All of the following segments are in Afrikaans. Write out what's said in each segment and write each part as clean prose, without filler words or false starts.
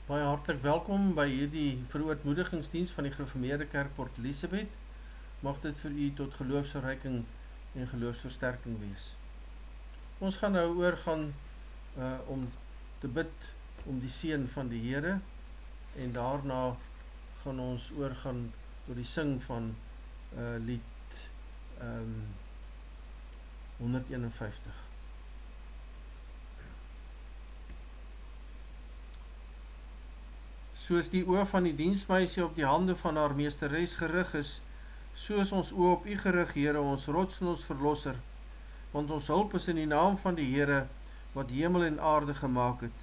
Baie hartlik welkom by hierdie verootmoedigingsdiens van die Gereformeerde Kerk Port Elizabeth. Mag dit vir u tot geloofsverryking en geloofsversterking wees. Ons gaan nou oorgaan om te bid om die seën van die Here en daarna gaan ons oorgaan tot die sing van lied 151. Soos die oë van die diensmeisie op die hande van haar meesteres gerig is, so is ons oë op u gerig, Here, ons rots en ons verlosser, want ons hulp is in die naam van die Here, wat hemel en aarde gemaak het.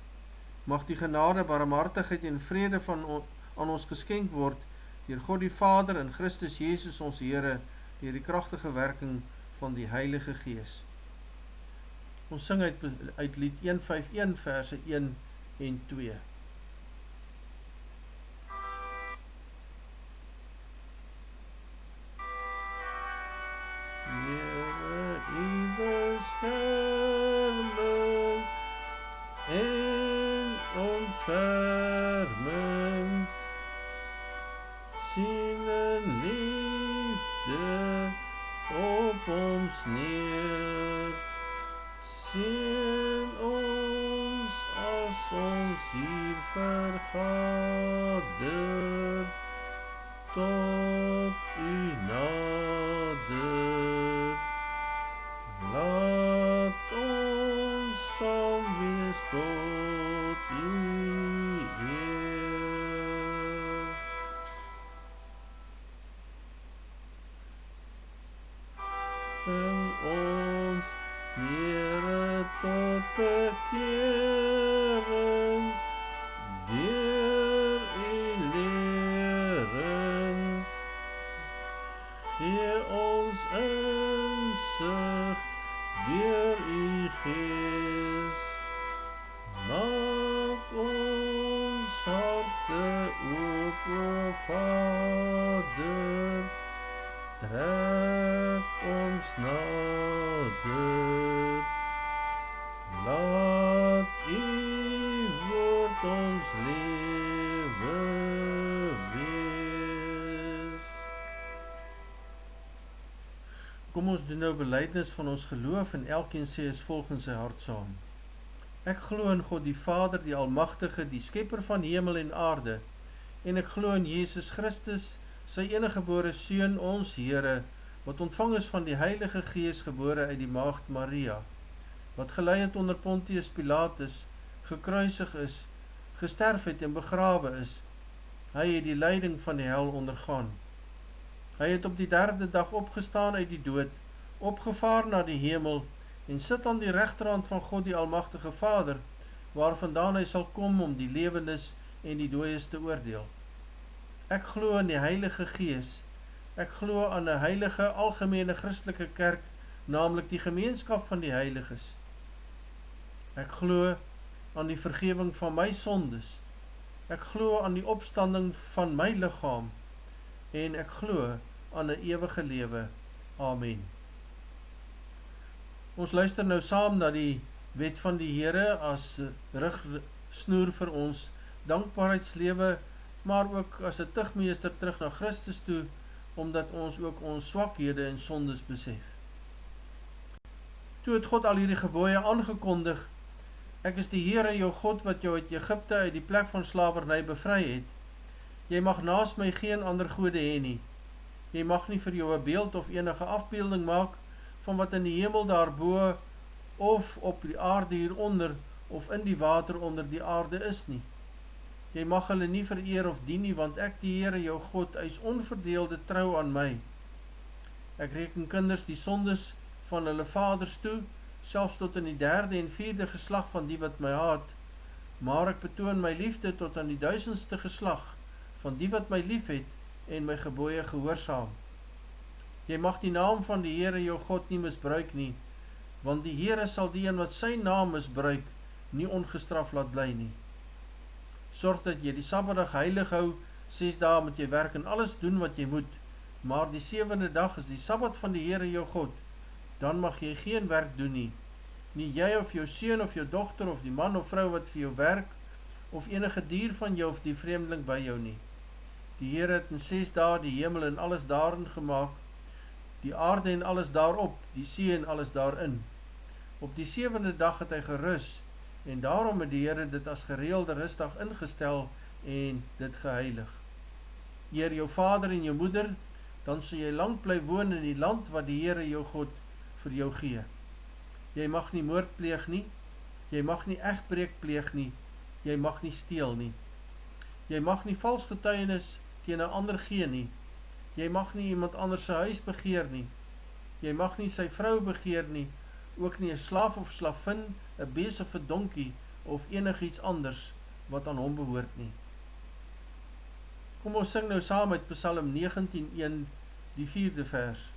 Mag die genade, barmhartigheid en vrede aan ons geskenk word, deur God die Vader en Christus Jesus ons Here, deur die kragtige werking van die Heilige Gees. Ons sing uit lied 151 verse 1 en 2. Beskerming en ontferming, sien in liefde op ons neer, sien ons as ons hier vergader, tot u nader. Laat ons saam wees tot u eer. Bring ons, Here, tot bekering, deur u lering. Gee ons insig deur u Gees, maak ons harte oop, o Vader, trek ons nader, laat u woord ons lewe wees. Kom ons doen nou belydenis van ons geloof en elkeen sê is volgens sy hart saam. Ek glo in God die Vader, die Almagtige, die Skepper van hemel en aarde, en ek glo in Jesus Christus, sy eniggebore Seun, ons Here, wat ontvang is van die Heilige Gees, gebore uit die Maagd Maria, wat gelei het onder Pontius Pilatus, gekruisig is, gesterf het en begrawe is. Hy het die lyding van die hel ondergaan. Hy het op die 3de dag opgestaan uit die dood, opgevaar na die hemel en sit aan die regterhand van God die Almagtige Vader, waarvandaan hy sal kom om die lewendes en die dooies te oordeel. Ek glo in die Heilige Gees. Ek glo aan 'n heilige algemene Christelike kerk, naamlik die gemeenskap van die heiliges. Ek glo aan die vergewing van my sondes. Ek glo aan die opstanding van my liggaam en ek glo aan 'n ewige lewe. Amen. Ons luister nou saam na die wet van die Here as rigsnoer vir ons dankbaarheidslewe, maar ook as 'n tugmeester terug na Christus toe, omdat ons ook ons swakhede en sondes besef. Toe het God al hierdie gebooie aangekondig: ek is die Here jou God wat jou uit Egipte uit die plek van slawerny bevry het. Jy mag naas my geen ander gode hê nie. Jy mag nie vir jou 'n beeld of enige afbeelding maak van wat in die hemel daarbo of op die aarde hieronder of in die water onder die aarde is nie. Jy mag hulle nie vereer of dien nie, want ek die Here jou God is onverdeelde trou aan my. Ek reken kinders die sondes van hulle vaders toe, selfs tot in die 3de en 4de geslag van die wat my haat, maar ek betoon my liefde tot aan die 1000ste geslag van die wat my lief het en my gebooie gehoorsaam. Jy mag die naam van die Here jou God nie misbruik nie, want die Here sal die een wat sy naam misbruik nie ongestraf laat bly nie. Sorg dat jy die Sabbatdag heilig hou, 6 dae moet jy werk en alles doen wat jy moet, maar die 7de dag is die Sabbat van die Here jou God. Dan mag jy geen werk doen nie. Nie jy of jou seun of jou dogter of die man of vrou wat vir jou werk, of enige dier van jou of die vreemdeling by jou nie. Die Here het in 6 dae die hemel en alles daarin gemaak, die aarde en alles daarop, die see en alles daarin. Op die 7de dag het hy gerus, en daarom het die Here dit as gereelde rustdag ingestel en dit geheilig. Eer jou vader en jou moeder, dan sal jy lang bly woon in die land wat die Here jou God vir jou gee. Jy mag nie moord pleeg nie, jy mag nie egbreek pleeg nie, jy mag nie steel nie. Jy mag nie vals getuienis teen 'n ander gee nie. Jy mag nie iemand anders se huis begeer nie. Jy mag nie sy vrou begeer nie, ook nie 'n slaaf of slavin, 'n bees of 'n donkie of enigiets anders wat aan hom behoort nie. Kom ons sing nou saam met Psalm 19:1, die 4de vers.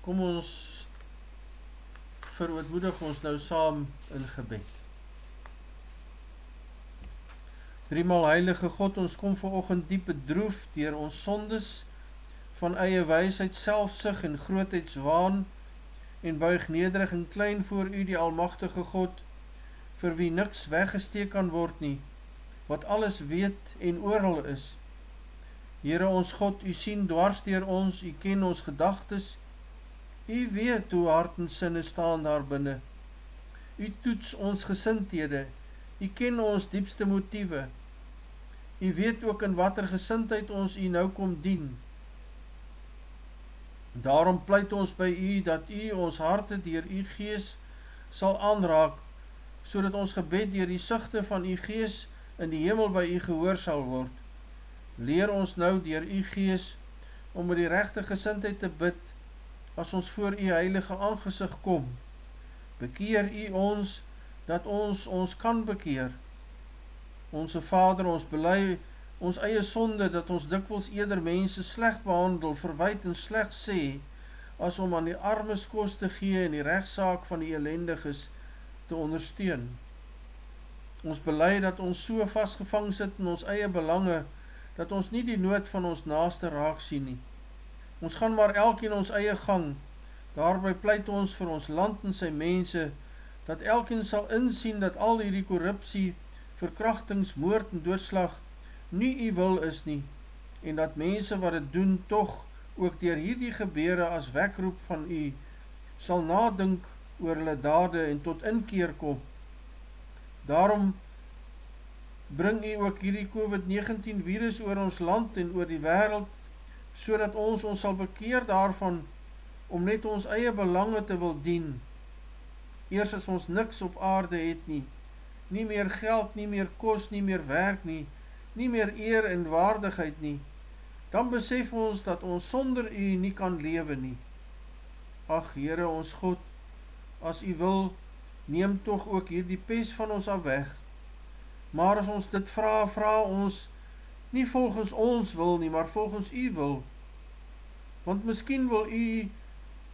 Kom ons verootmoedig ons nou saam in gebed. Driemaal heilige God, ons kom vanoggend diep bedroef deur ons sondes van eie wysheid, selfsug en grootheidswaan en buig nederig en klein voor U, die almagtige God, vir wie niks weggesteek kan word nie, wat alles weet en oral is. Here ons God, U sien dwars deur ons, U ken ons gedagtes, U weet hoe hart en sinne staan daar binne. U toets ons gesindhede, U ken ons diepste motiewe. U weet ook in watter gesindheid ons U nou kom dien. Daarom pleit ons by U dat U ons harte deur U Gees sal aanraak, sodat ons gebed deur die sigte van U Gees in die hemel by U gehoor sal word. Leer ons nou deur U Gees om met die regte gesindheid te bid as ons voor U heilige aangesig kom. Bekeer U ons dat ons kan bekeer. Onse Vader, ons bely ons eie sonde dat ons dikwels eerder mense sleg behandel, verwyd en sleg sê, as om aan die armes kos te gee en die regsaak van die elendiges te ondersteun. Ons bely dat ons so vasgevang sit in ons eie belange, dat ons nie die nood van ons naaste raak sien nie. Ons gaan maar elkeen ons eie gang, daarby pleit ons vir ons land en sy mense, dat elkeen sal insien dat al hierdie korrupsie, verkrachtings, moord en doodslag nie U wil is nie, en dat mense wat dit doen tog ook deur hierdie gebeure as wekroep van U, sal nadink oor hulle dade en tot inkeer kom. Daarom bring U ook hierdie COVID-19 virus oor ons land en oor die wêreld, sodat ons sal bekeer daarvan om net ons eie belange te wil dien. Eers as ons niks op aarde het nie, nie meer geld, nie meer kos, nie meer werk nie, nie meer eer en waardigheid nie, dan besef ons dat ons sonder U nie kan lewe nie. Ag Here ons God, as U wil, neem tog ook hierdie pes van ons af weg. Maar as ons dit vra ons nie volgens ons wil nie, maar volgens U wil. Want miskien wil U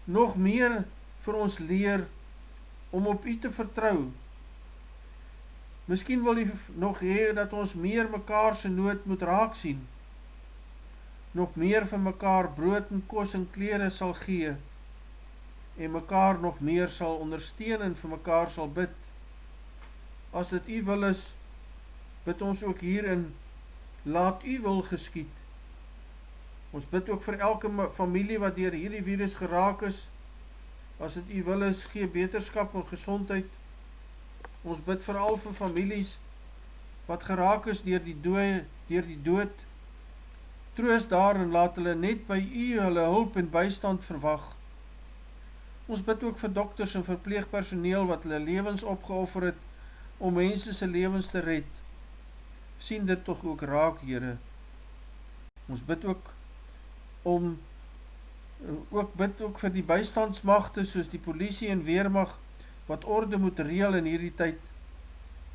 nog meer vir ons leer om op U te vertrou. Miskien wil U nog hê dat ons meer mekaar se nood moet raak sien. Nog meer vir mekaar brood en kos en klere sal gee en mekaar nog meer sal ondersteun en vir mekaar sal bid. As dit U wil is, bid ons ook hierin, laat u wil geskied. Ons bid ook vir elke familie wat deur hierdie virus geraak is. As dit u wil is, gee beterskap en gesondheid. Ons bid veral vir families wat geraak is deur die dood. Troos daar en laat hulle net by u hulle hulp en bystand verwag. Ons bid ook vir dokters en verpleegpersoneel wat hulle lewens opgeoffer het om mense se lewens te red. Sien dit tog ook raak, Here. Ons bid ook vir die bystandsmagte soos die polisie en weermag wat orde moet reël in hierdie tyd.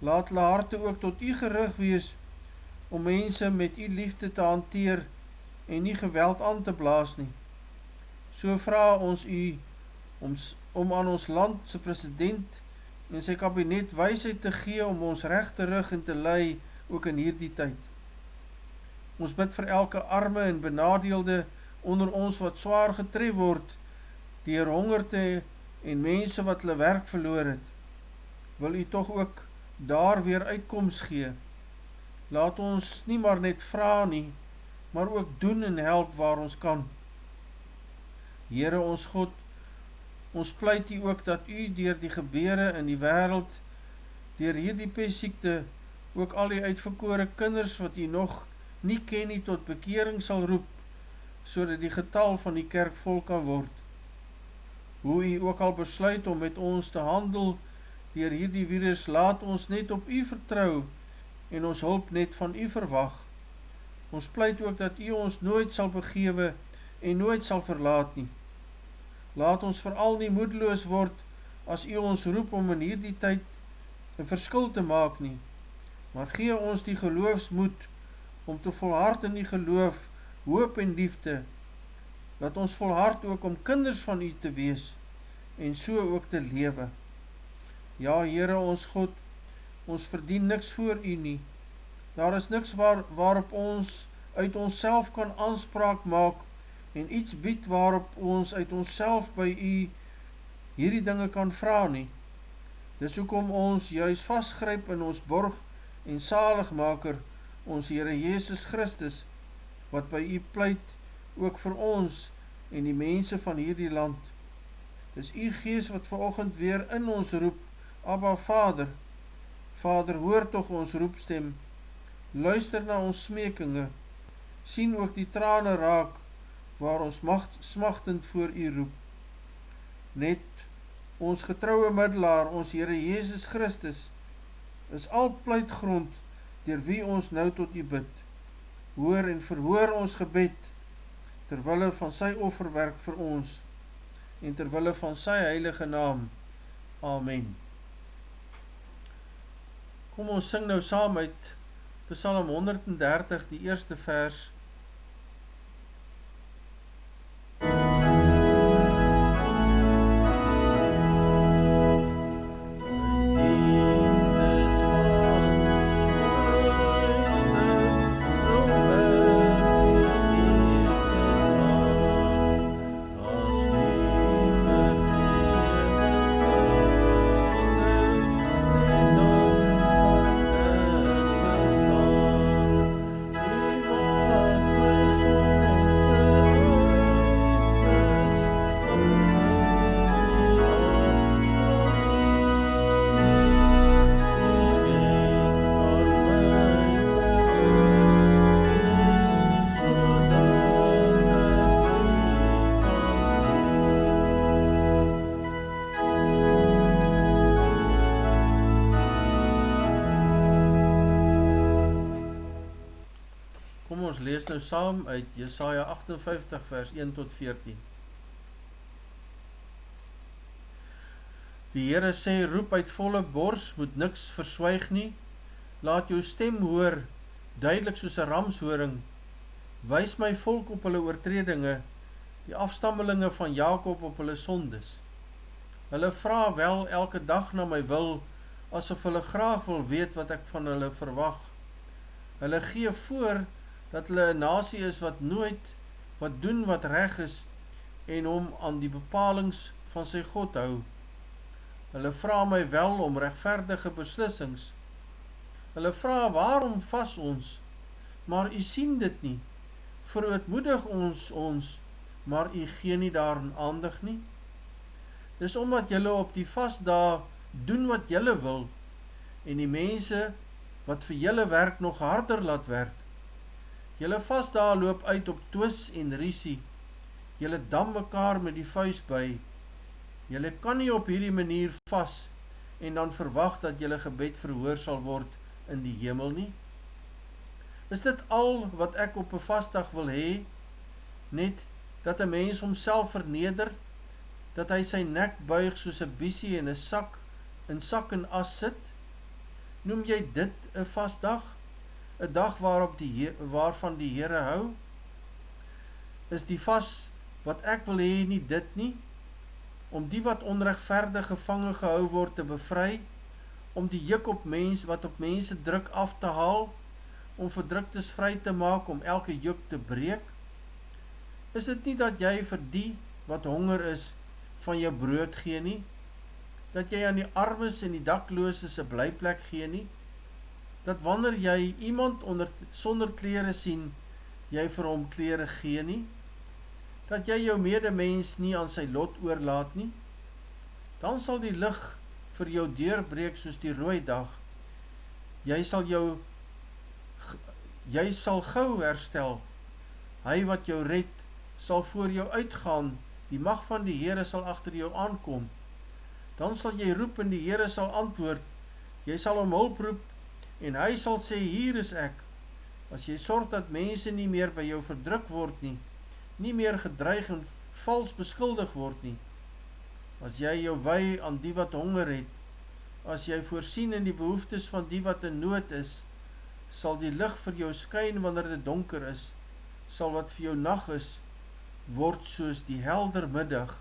Laat hulle harte ook tot u gerig wees om mense met u liefde te hanteer en nie geweld aan te blaas nie. So vra ons u om aan ons land se president en sy kabinet wysheid te gee om ons reg te rig en te lei ook in hierdie tyd. Ons bid vir elke arme en benadeelde onder ons wat swaar getref word deur hongerte en mense wat hulle werk verloor het. Wil u tog ook daar weer uitkoms gee. Laat ons nie maar net vra nie, maar ook doen en help waar ons kan. Here ons God, ons pleit u ook dat u deur die gebeure in die wêreld, deur hierdie pessiekte, ook al die uitverkore kinders wat u nog nie ken nie tot bekering sal roep, sodat die getal van die kerk vol kan word. Hoe u ook al besluit om met ons te handel deur hierdie virus, laat ons net op u vertrou en ons hulp net van u verwag. Ons pleit ook dat u ons nooit sal begewe en nooit sal verlaat nie. Laat ons veral nie moedeloos word as u ons roep om in hierdie tyd 'n verskil te maak nie, maar gee ons die geloofsmoed om te volhard in die geloof, hoop en liefde. Laat ons volhard ook om kinders van u te wees en so ook te lewe. Ja, Here ons God, ons verdien niks voor u nie. Daar is niks waarop ons uit onsself kan aanspraak maak en iets bied waarop ons uit onsself by u hierdie dinge kan vra nie. Dis hoekom ons juis vasgryp in ons borg en saligmaker, ons Here Jesus Christus, wat by u pleit ook vir ons en die mense van hierdie land. Dis u Gees wat vanoggend weer in ons roep, Abba Vader. Vader, hoor tog ons roepstem, luister na ons smekinge, sien ook die trane raak, waar ons smagtend voor u roep. Net ons getroue middelaar, ons Here Jesus Christus, is al pleitgrond deur wie ons nou tot u bid. Hoor en verhoor ons gebed, terwille van sy offerwerk vir ons, en terwille van sy heilige naam. Amen. Kom ons sing nou saam uit Psalm 130, die eerste vers. Ons lees nou saam uit Jesaja 58 vers 1 tot 14. Die Here sê, roep uit volle bors, moet niks verswyg nie, laat jou stem hoor, duidelik soos 'n ramshoring, wys my volk op hulle oortredinge, die afstammelinge van Jakob op hulle sondes. Hulle vra wel elke dag na my wil, asof hulle graag wil weet wat ek van hulle verwag. Hulle gee voor dat hulle 'n nasie is wat doen wat reg is en hom aan die bepalings van sy God hou. Hulle vra my wel om regverdige beslissings. Hulle vra waarom vas ons? maar u sien dit nie. Verootmoedig ons, maar u gee nie daarin aandag nie. Dis omdat julle op die vasdae doen wat julle wil, en die mense wat vir julle werk nog harder laat werk. Julle vasdae loop uit op twis en rusie. Julle dam mekaar met die vuis by. Julle kan nie op hierdie manier vas en dan verwag dat julle gebed verhoor sal word in die hemel nie. Is dit al wat ek op 'n vasdag wil hê? Net dat 'n mens homself verneder, dat hy sy nek buig soos 'n biesie en 'n sak in as sit? Noem jy dit 'n vasdag? 'n dag waarvan die Here hou? Is die vas wat ek wil hê nie dit nie? Om die wat onregverdig gevange gehou word te bevry, om die juk wat op mense druk af te haal, om verdruktes vry te maak, om elke juk te breek? Is dit nie dat jy vir die wat honger is van jou brood gee nie? Dat jy aan die armes en die daklooses 'n blyplek gee nie? Dat wanneer jy iemand sonder klere sien, jy vir hom klere gee nie? Dat jy jou medemens nie aan sy lot oorlaat nie? Dan sal die lig vir jou deurbreek soos die rooi dag. Jy sal gou herstel. Hy wat jou red, sal voor jou uitgaan. Die mag van die Here sal agter jou aankom. Dan sal jy roep en die Here sal antwoord. Jy sal om hulp roep en hy sal sê, hier is ek. As jy sorg dat mense nie meer by jou verdruk word nie, nie meer gedreig en vals beskuldig word nie. As jy jou wy aan die wat honger het, as jy voorsien in die behoeftes van die wat in nood is, sal die lig vir jou skyn wanneer dit donker is, sal wat vir jou nag is, word soos die helder middag.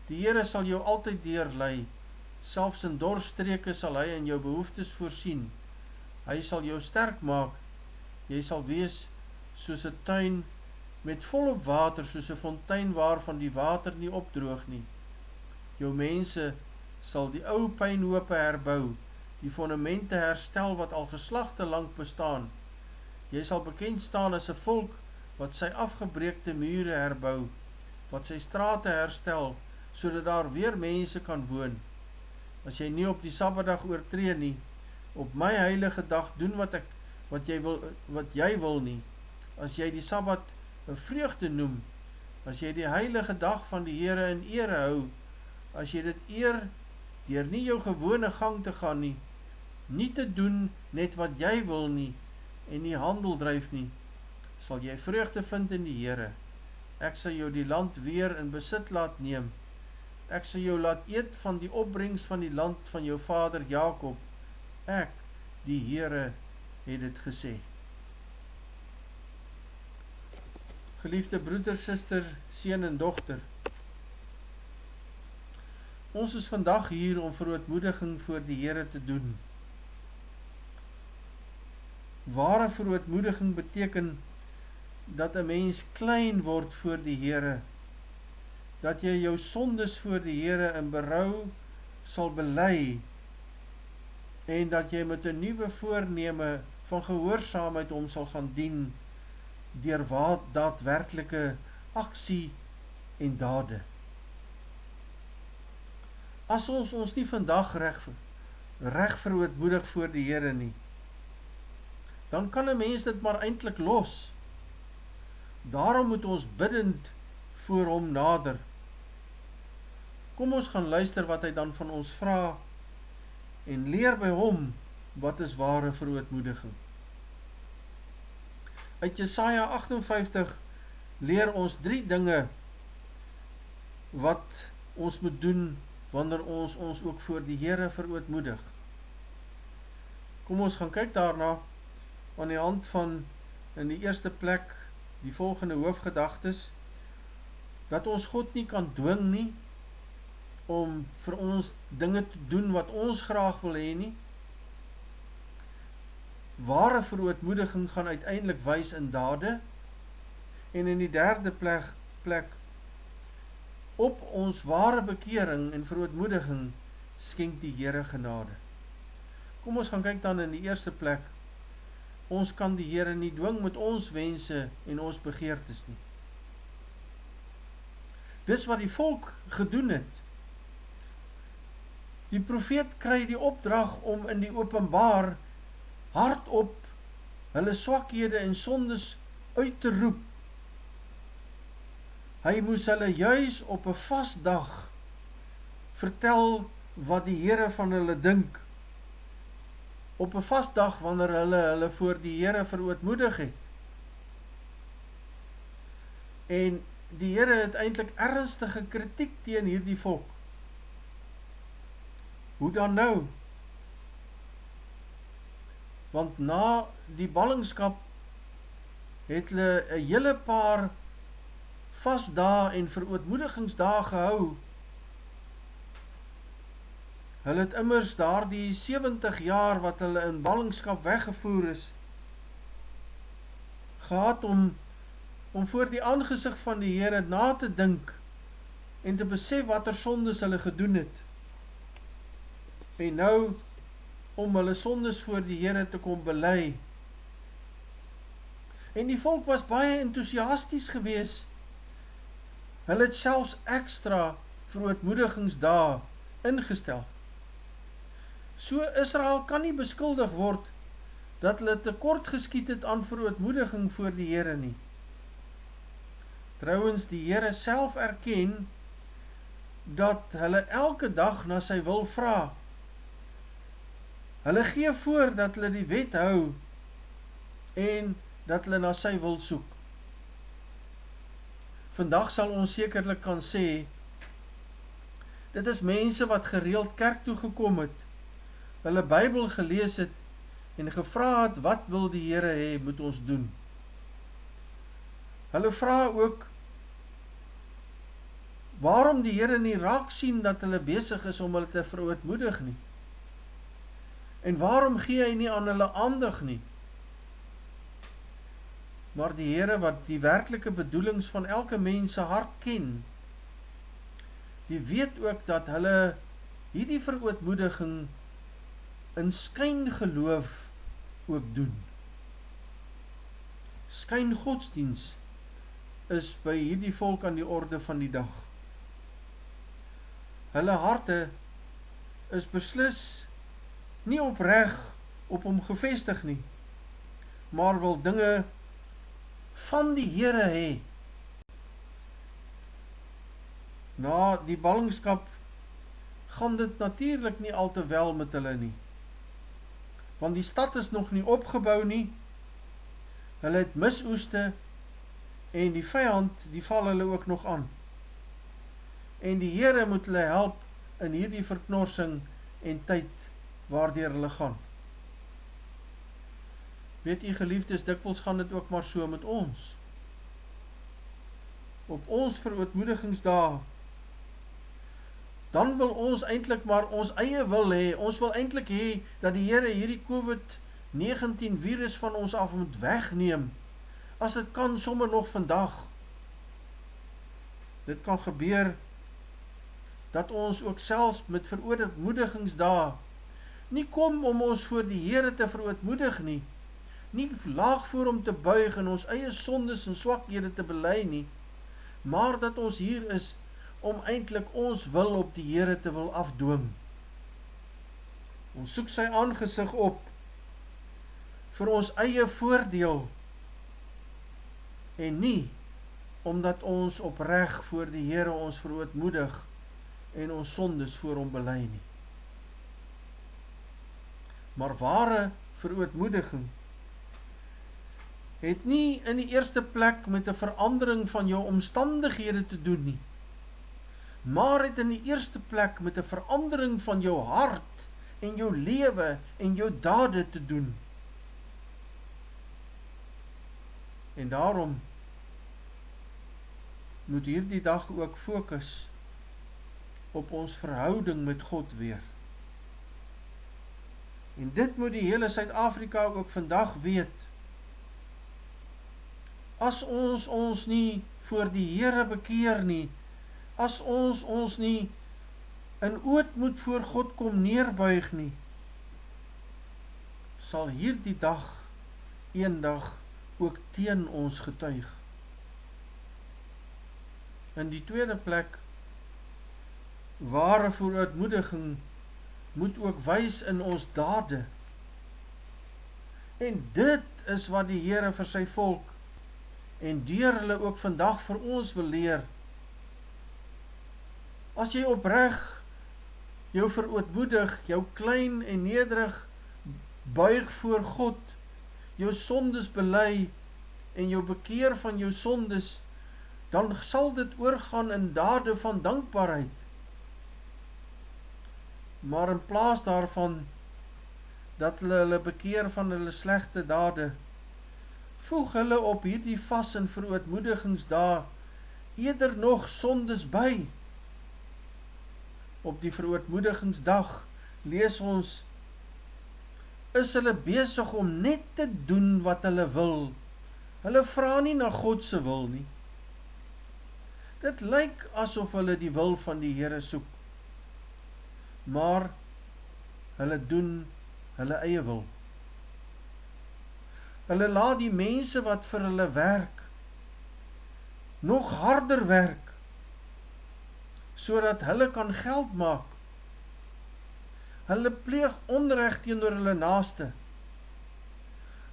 Die Here sal jou altyd deurlei, selfs in dorstreke sal hy in jou behoeftes voorsien. Hy sal jou sterk maak, jy sal wees soos 'n tuin met volop water, soos 'n fontein waarvan die water nie opdroog nie. Jou mense sal die ou pynhope herbou, die fondamente herstel wat al geslagte lank bestaan. Jy sal bekend staan as 'n volk wat sy afgebreekte mure herbou, wat sy strate herstel, sodat daar weer mense kan woon. As jy nie op die Sabbatdag oortree nie, op my heilige dag doen wat jy wil nie, as jy die Sabbat 'n vreugde noem, as jy die heilige dag van die Here in ere hou, as jy dit eer deur nie jou gewone gang te gaan nie te doen net wat jy wil nie en nie handel dryf nie, sal jy vreugde vind in die Here. Ek sal jou die land weer in besit laat neem. Ek sal jou laat eet van die opbrengs van die land van jou vader Jakob. Ek, die Here, het dit gesê. Geliefde broeder, suster, seun en dogter, ons is vandag hier om verootmoediging voor die Here te doen. Ware verootmoediging beteken dat 'n mens klein word voor die Here, dat jy jou sondes voor die Here in berou sal bely en dat jy met 'n nuwe voorneme van gehoorsaamheid hom sal gaan dien deur daadwerklike aksie en dade. As ons nie vandag reg verootmoedig voor die Here nie, dan kan 'n mens dit maar eintlik los. Daarom moet ons biddend voor hom nader. Kom ons gaan luister wat hy dan van ons vra en leer by hom wat is ware verootmoediging. Uit Jesaja 58 leer ons 3 dinge wat ons moet doen wanneer ons ook voor die Here verootmoedig. Kom ons gaan kyk daarna aan die hand van in die eerste plek die volgende hoofgedagtes, dat ons God nie kan dwing nie om vir ons dinge te doen wat ons graag wil hê nie. Ware verootmoediging gaan uiteindelik wys in dade, en in die derde plek op ons ware bekering en verootmoediging skenk die Here genade. Kom ons gaan kyk dan in die eerste plek ons kan die Here nie dwing met ons wense en ons begeertes nie. Dis wat die volk gedoen het. Die profeet kry die opdrag om in die openbaar hardop hulle swakhede en sondes uit te roep. Hy moes hulle juis op 'n vasdag vertel wat die Here van hulle dink. Op 'n vasdag wanneer hulle voor die Here verootmoedig het. En die Here het eintlik ernstige kritiek teen hierdie volk. Hoe dan nou? Want na die ballingskap het hulle 'n hele paar vasdae en verootmoedigingsdae gehou. Hulle het immers daardie 70 jaar wat hulle in ballingskap weggevoer is, gehad om voor die aangesig van die Here na te dink en te besef watter sondes hulle gedoen het. En nou om hulle sondes voor die Here te kom bely. En die volk was baie entoesiasties geweest. Hulle het selfs ekstra verootmoedigingsdae ingestel. So Israel kan nie beskuldig word dat hulle tekort geskiet het aan verootmoediging voor die Here nie. Trouwens, die Here self erken dat hulle elke dag na sy wil vra. Hulle gee voor dat hulle die wet hou en dat hulle na sy wil soek. Vandag sal ons sekerlik kan sê, dit is mense wat gereeld kerk toe gekom het, hulle Bybel gelees het en gevra het, wat wil die Here hê moet ons doen? Hulle vra ook, waarom die Here nie raak sien dat hulle besig is om hulle te verootmoedig nie? En waarom gee hy nie aan hulle aandag nie? Maar die Here wat die werklike bedoelings van elke mens se hart ken, die weet ook dat hulle hierdie verootmoediging in skyngeloof ook doen. Skyngodsdiens is by hierdie volk aan die orde van die dag. Hulle harte is beslis nie opreg op hom gevestig nie, maar wil dinge van die Here hê. Na die ballingskap gaan dit natuurlik nie al te wel met hulle nie. Want die stad is nog nie opgebou nie. Hulle het misoeste en die vyand, die val hulle ook nog aan. En die Here moet hulle help in hierdie verknorsing en tyd waardeur hulle gaan. Weet u geliefdes, dikwels gaan dit ook maar so met ons. Op ons verootmoedigingsdae, dan wil ons eintlik maar ons eie wil hê. Ons wil eintlik hê dat die Here hierdie COVID-19 virus van ons af moet wegneem. As dit kan, sommer nog vandag. Dit kan gebeur dat ons ook selfs met verootmoedigingsdae nie kom om ons voor die Here te verootmoedig nie. Nie laag voor hom te buig en ons eie sondes en swakhede te bely nie, maar dat ons hier is om eintlik ons wil op die Here te wil afdwing. Ons soek sy aangesig op vir ons eie voordeel en nie omdat ons opreg voor die Here ons verootmoedig en ons sondes voor hom bely nie. Maar ware verootmoediging het nie in die eerste plek met 'n verandering van jou omstandighede te doen nie, maar het in die eerste plek met 'n verandering van jou hart en jou lewe en jou dade te doen. En daarom moet hierdie dag ook fokus op ons verhouding met God weer. En dit moet die hele Suid-Afrika ook vandag weet. As ons ons nie voor die Here bekeer nie, as ons nie in ootmoed voor God kom neerbuig nie, sal hierdie dag eendag ook teen ons getuig. In die tweede plek, ware verootmoediging moet ook wys in ons dade. En dit is wat die Here vir sy volk en deur hulle ook vandag vir ons wil leer. As jy opreg jou verootmoedig, jou klein en nederig buig voor God, jou sondes bely en jou bekeer van jou sondes, dan sal dit oorgaan in dade van dankbaarheid. Maar in plaas daarvan dat hulle bekeer van hulle slegte dade, voeg hulle op hierdie vas en verootmoedigingsdae eerder nog sondes by. Op die verootmoedigingsdag lees ons, is hulle besig om net te doen wat hulle wil. Hulle vra nie na God se wil nie. Dit lyk asof hulle die wil van die Here soek, maar hulle doen hulle eie wil. Hulle laat die mense wat vir hulle werk, nog harder werk, sodat hulle kan geld maak. Hulle pleeg onreg teenoor hulle naaste.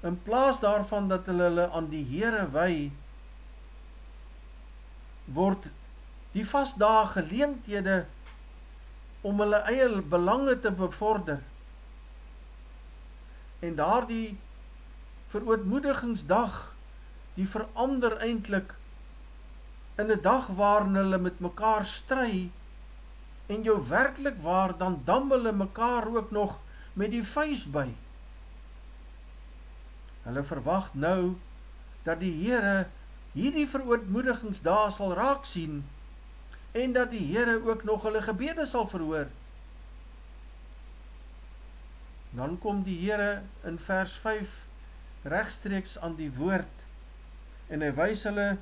In plaas daarvan dat hulle aan die Here wy, word die vasdae geleenthede om hulle eie belange te bevorder. En daardie verootmoedigingsdag, die verander eintlik in 'n dag waarin hulle met mekaar stry, en jou werklik waar, dan dam hulle mekaar ook nog met die vuis by. Hulle verwag nou, dat die Here hierdie verootmoedigingsdae sal raak sien, en dat die Here ook nog hulle gebede sal verhoor. Dan kom die Here in vers 5 regstreeks aan die woord, en hy wys hulle,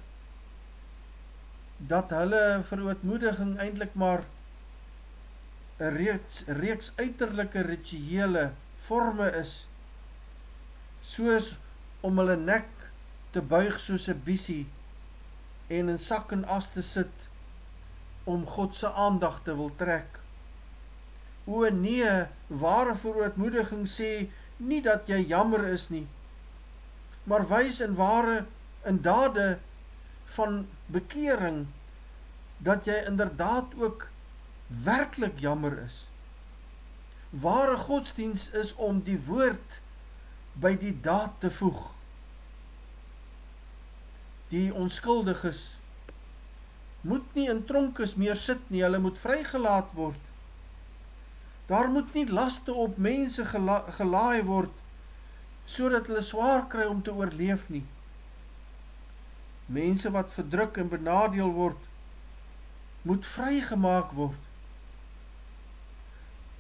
dat hulle verootmoediging eintlik maar 'n reeks uiterlike rituele forme is, soos om hulle nek te buig soos 'n biesie en in sak en as te sit om God se aandag te wil trek. O nee, ware verootmoediging sê nie dat jy jammer is nie, maar wys in dade van bekering dat jy inderdaad ook werklik jammer is. Ware godsdiens is om die woord by die daad te voeg. Die onskuldiges moet nie in tronkes meer sit nie, hulle moet vrygelaat word. Daar moet nie laste op mense gelaai word, sodat hulle swaar kry om te oorleef nie. Mense wat verdruk en benadeel word, moet vrygemaak word.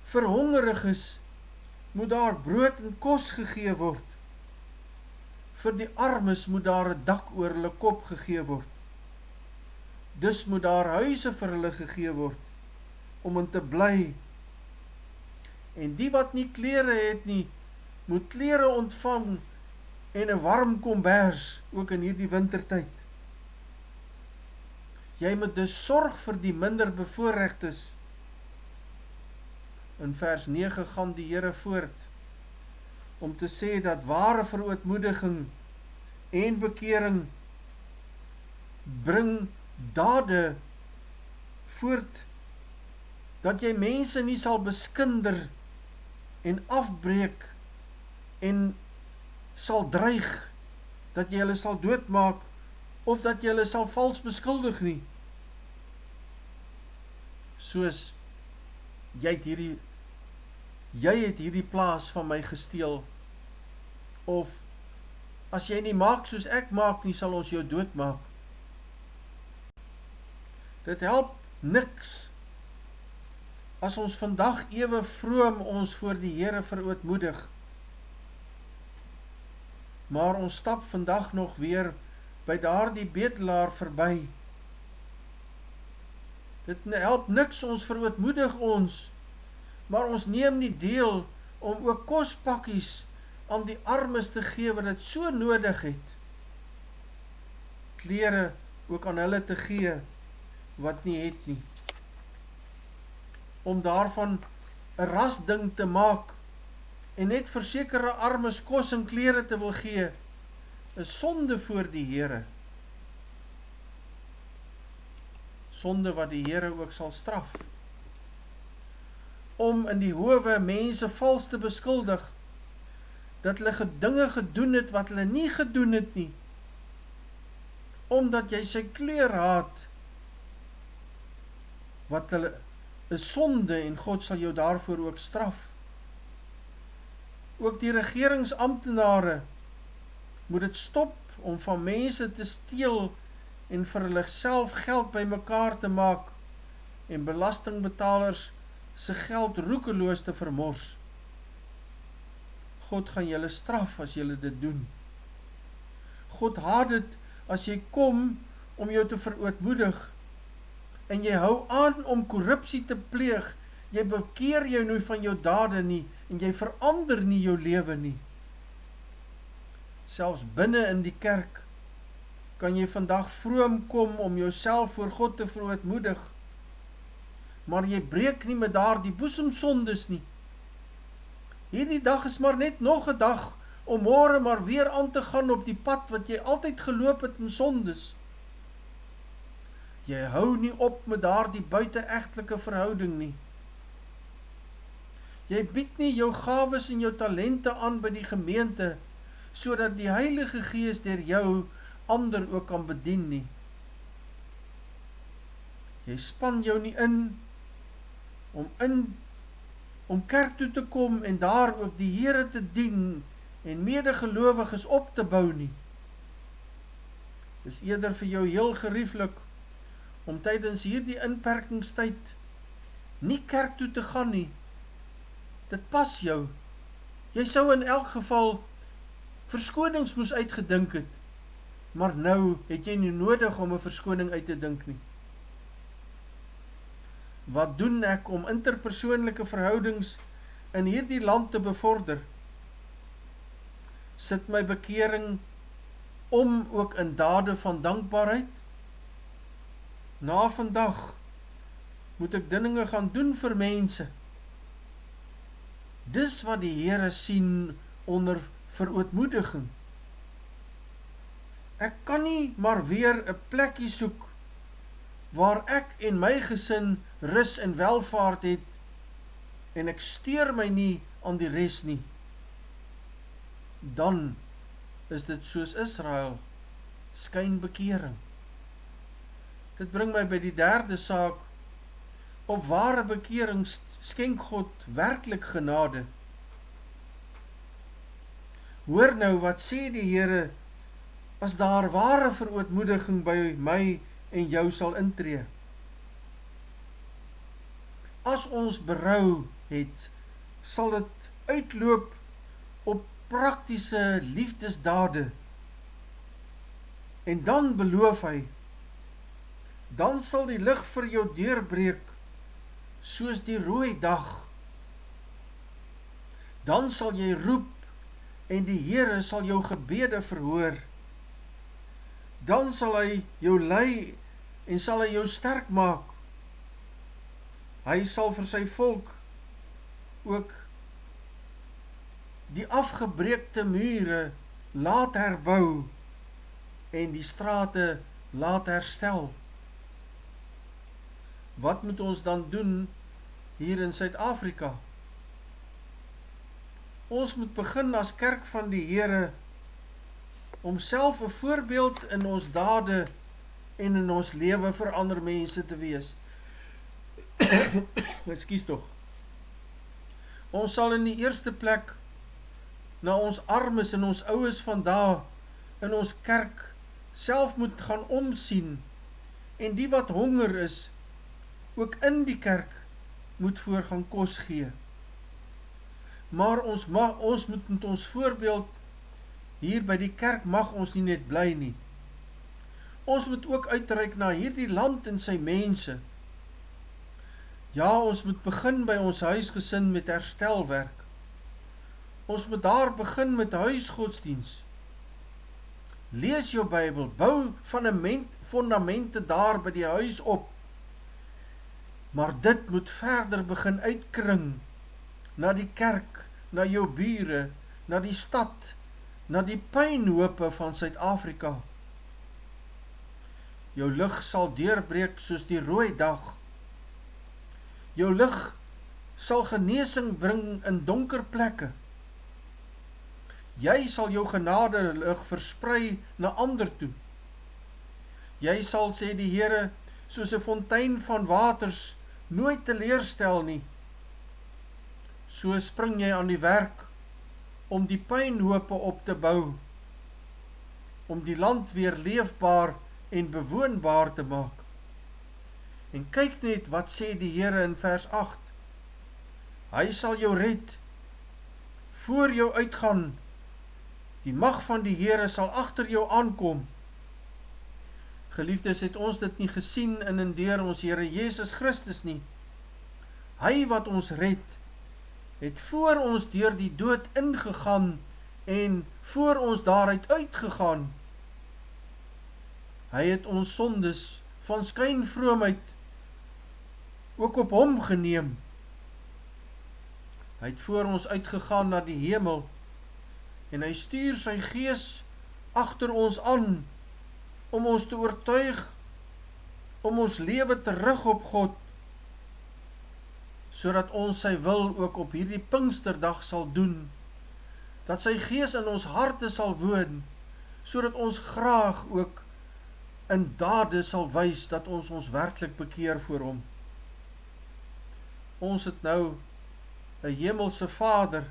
Vir hongeriges moet daar brood en kos gegee word. Vir die armes moet daar 'n dak oor hulle kop gegee word. Dus moet daar huise vir hulle gegee word, om in te bly. En die wat nie klere het nie, moet klere ontvang, en 'n warm kombers, ook in hierdie wintertyd. Jy moet dus sorg vir die minder bevoorregtes. In vers 9 gaan die Here voort, om te sê dat ware verootmoediging en bekering bring dade voort, dat jy mense nie sal beskinder en afbreek en sal dreig, dat jy hulle sal doodmaak, of dat jy hulle sal vals beskuldig nie. Soos, jy het hierdie plaas van my gesteel, of, as jy nie maak soos ek maak nie, sal ons jou doodmaak. Dit help niks, as ons vandag ewe vroom ons voor die Here verootmoedig, maar ons stap vandag nog weer by daardie bedelaar verby. Dit help niks, ons verootmoedig ons, maar ons neem nie deel om ook kospakkies aan die armes te gee wat dit so nodig het. Klere ook aan hulle te gee wat nie het nie. Om daarvan 'n rasding te maak en net vir sekere armes kos en klere te wil gee, is sonde voor die Here. Sonde wat die Here ook sal straf. Om in die howe mense vals te beskuldig, dat hulle dinge gedoen het wat hulle nie gedoen het nie, omdat jy sy kleur haat, wat hulle is sonde en God sal jou daarvoor ook straf. Ook die regeringsamptenare moet dit stop om van mense te steel en vir hulle self geld bymekaar te maak en belastingbetalers se geld roekeloos te vermors. God gaan julle straf as julle dit doen. God haat dit as jy kom om jou te verootmoedig en jy hou aan om korrupsie te pleeg, jy bekeer jou nou van jou dade nie en jy verander nie jou lewe nie. Selfs binne in die kerk kan jy vandag vroom kom om jouself voor God te verootmoedig, maar jy breek nie met daardie boesemsondes nie. Hierdie dag is maar net nog 'n dag om môre maar weer aan te gaan op die pad wat jy altyd geloop het in sondes. Jy hou nie op met daardie buiteegtelike verhouding nie. Jy bied nie jou gawes en jou talente aan by die gemeente, sodat die Heilige Gees deur jou ander ook kan bedien nie. Jy span jou nie in om kerk toe te kom en daar ook die Here te dien en medegelowiges op te bou nie. Dis eerder vir jou heel gerieflik om tydens hierdie inperkingstyd nie kerk toe te gaan nie. Dit pas jou. Jy sou in elk geval verskonings moes uitgedink het, maar nou het jy nie nodig om 'n verskoning uit te dink nie. Wat doen ek om interpersoonlike verhoudings in hierdie land te bevorder? Sit my bekering om ook in dade van dankbaarheid? Na vandag moet ek dinge gaan doen vir mense. Dis wat die Here sien onder verootmoediging. Ek kan nie maar weer 'n plekkie soek waar ek en my gesin rus en welvaart het en ek steur my nie aan die res nie. Dan is dit soos Israel, skynbekering. Dit bring my by die derde saak. Op ware bekering skenk God werklik genade. Hoor nou wat sê die Here as daar ware verootmoediging by my en jou sal intree. As ons berou het, sal dit uitloop op praktiese liefdesdade. En dan beloof hy, dan sal die lig vir jou deurbreek soos die rooi dag. Dan sal jy roep en die Here sal jou gebede verhoor. Dan sal hy jou lei en sal hy jou sterk maak. Hy sal vir sy volk ook die afgebreekte mure laat herbou en die strate laat herstel. Wat moet ons dan doen hier in Suid-Afrika? Ons moet begin as kerk van die Here om self 'n voorbeeld in ons dade en in ons lewe vir ander mense te wees. Ekskuus tog. Ons sal in die eerste plek na ons armes en ons oues vandaag in ons kerk self moet gaan omsien en die wat honger is, ook in die kerk moet voorgaan kos gee. Maar ons moet met ons voorbeeld hier by die kerk mag ons nie net bly nie. Ons moet ook uitreik na hierdie land en sy mense. Ja, ons moet begin by ons huisgesin met herstelwerk. Ons moet daar begin met huisgodsdiens. Lees jou Bybel, bou fondamente daar by die huis op. Maar dit moet verder begin uitkring na die kerk, na jou bure, na die stad, na die puinhope van Suid-Afrika. Jou lig sal deurbreek soos die rooi dag. Jou lig sal genesing bring in donker plekke. Jy sal jou genade lig versprei na ander toe. Jy sal, sê die Here, soos 'n fontein van waters nooit teleurstel nie. So spring jy aan die werk om die puinhope op te bou, om die land weer leefbaar en bewoonbaar te maak. En kyk net wat sê die Here in vers 8. Hy sal jou red, voor jou uitgaan, die mag van die Here sal agter jou aankom. Geliefdes, het ons dit nie gesien in en deur ons Here Jesus Christus nie. Hy wat ons red, het voor ons deur die dood ingegaan en voor ons daaruit uitgegaan. Hy het ons sondes van skynvroomheid ook op hom geneem. Hy het voor ons uitgegaan na die hemel en hy stuur sy gees agter ons aan om ons te oortuig, om ons lewe te rig op God, sodat ons sy wil ook op hierdie Pinksterdag sal doen, dat sy gees in ons harte sal woon, sodat ons graag ook in dade sal wys dat ons ons werklik bekeer voor hom. Ons het nou 'n hemelse Vader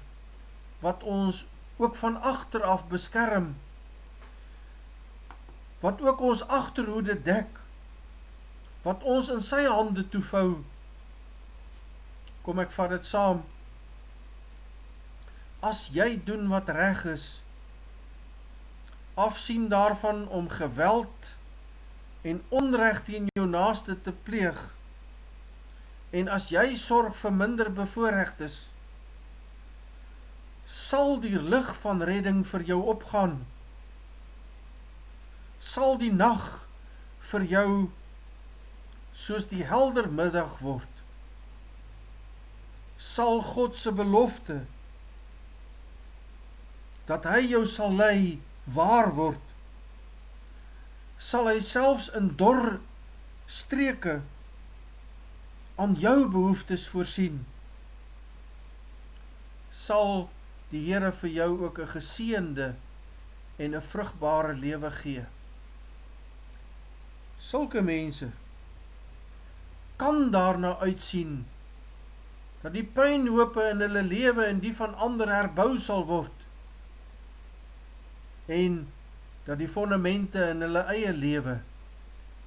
wat ons ook van agter af beskerm, wat ook ons agterhoede dek, wat ons in sy hande toevou. Kom, ek vat dit saam. As jy doen wat reg is, afsien daarvan om geweld en onreg teen jou naaste te pleeg, en as jy sorg vir minder bevoorregtes, sal die lig van redding vir jou opgaan. Sal die nag vir jou soos die helder middag word. Sal God se belofte dat hy jou sal lei waar word. Sal hy selfs in dor streke aan jou behoeftes voorsien. Sal die Here vir jou ook 'n geseënde en 'n vrugbare lewe gee. Sulke mense kan daarna uitsien dat die puinhope in hulle lewe en die van ander herbou sal word en dat die fondamente in hulle eie lewe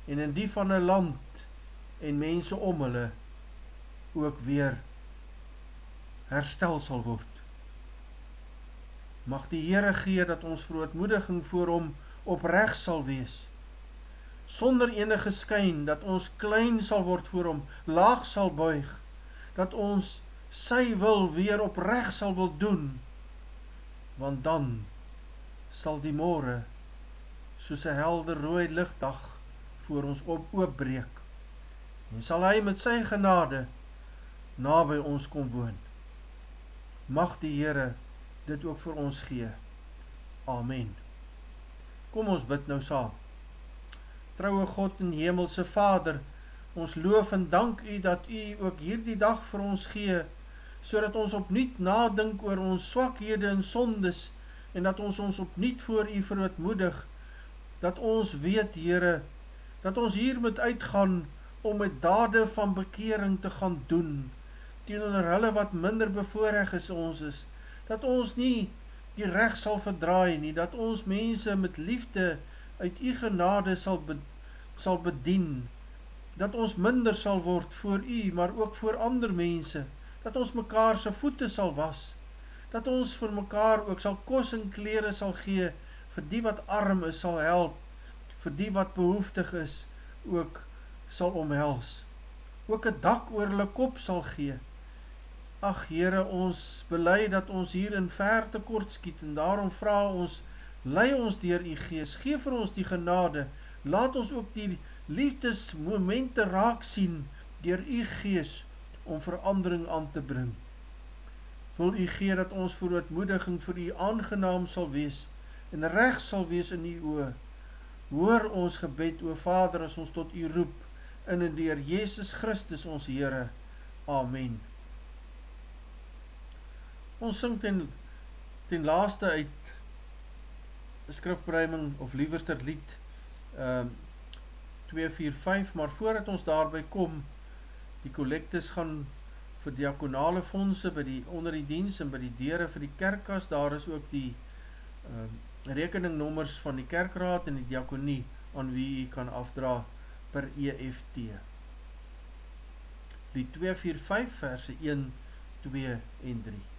en in die van 'n land en mense om hulle ook weer herstel sal word. Mag die Here gee dat ons verootmoediging voor hom opreg sal wees, sonder enige skyn, dat ons klein sal word voor hom, laag sal buig, dat ons sy wil weer opreg sal wil doen, want dan sal die môre soos 'n helder rooi ligdag voor ons oopbreek, en sal hy met sy genade naby ons kom woon. Mag die Here dit ook vir ons gee. Amen. Kom ons bid nou saam. Troue God en hemelse Vader, ons loof en dank U dat U ook hierdie dag vir ons gee, sodat ons opnuut nadink oor ons swakhede en sondes, en dat ons ons opnuut voor U verootmoedig, dat ons weet, Here, dat ons hier moet uitgaan om met dade van bekering te gaan doen, teenoor hulle wat minder bevoorreg is ons is, dat ons nie die reg sal verdraai nie, dat ons mense met liefde uit U genade sal bedien, dat ons minder sal word voor U, maar ook voor ander mense, dat ons mekaar se voete sal was, dat ons vir mekaar ook sal kos en klere sal gee, vir die wat arm is sal help, vir die wat behoeftig is ook sal omhels, ook 'n dak oor hulle kop sal gee, Ag Here, ons bely dat ons hier in ver tekort skiet en daarom vra ons, lei ons deur u Gees, gee vir ons die genade, laat ons ook die liefdesmomente raak sien deur u Gees om verandering aan te bring. Wil u gee dat ons vir ootmoediging vir u aangenaam sal wees en reg sal wees in u oë. Hoor ons gebed, o Vader, as ons tot u roep, in en deur Jesus Christus ons Here. Amen. Ons sing ten laaste uit skrifberuiming of liewerster lied 245, maar voordat ons daarby kom, die kollektes gaan vir diakonale fondse onder die diens en by die deure vir die kerkkas, daar is ook die rekeningnommers van die kerkraad en die diakonie aan wie u kan afdra per EFT. Lied 245 verse 1, 2 en 3.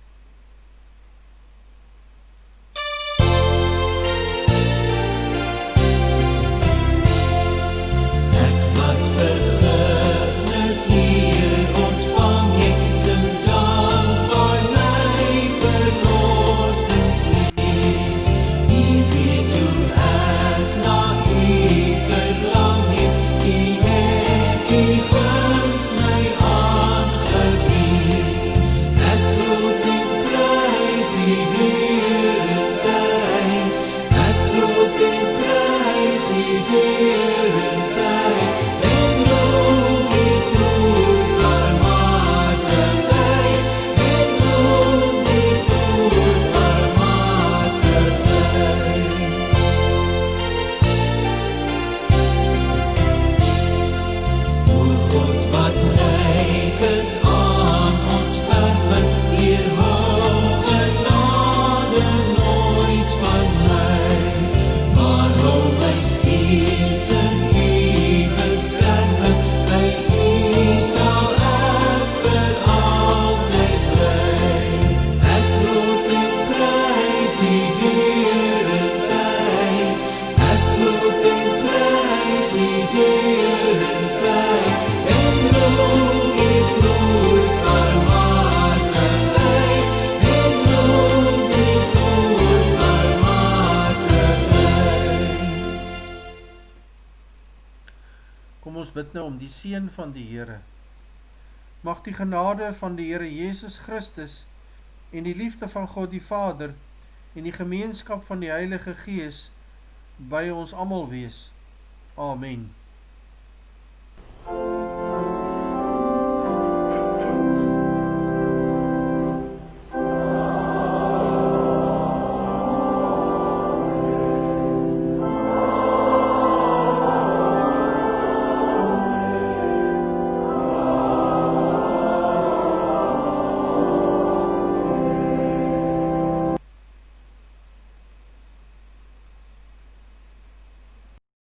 Bid nou om die seën van die Here. Mag die genade van die Here Jesus Christus en die liefde van God die Vader en die gemeenskap van die Heilige Gees by ons almal wees. Amen.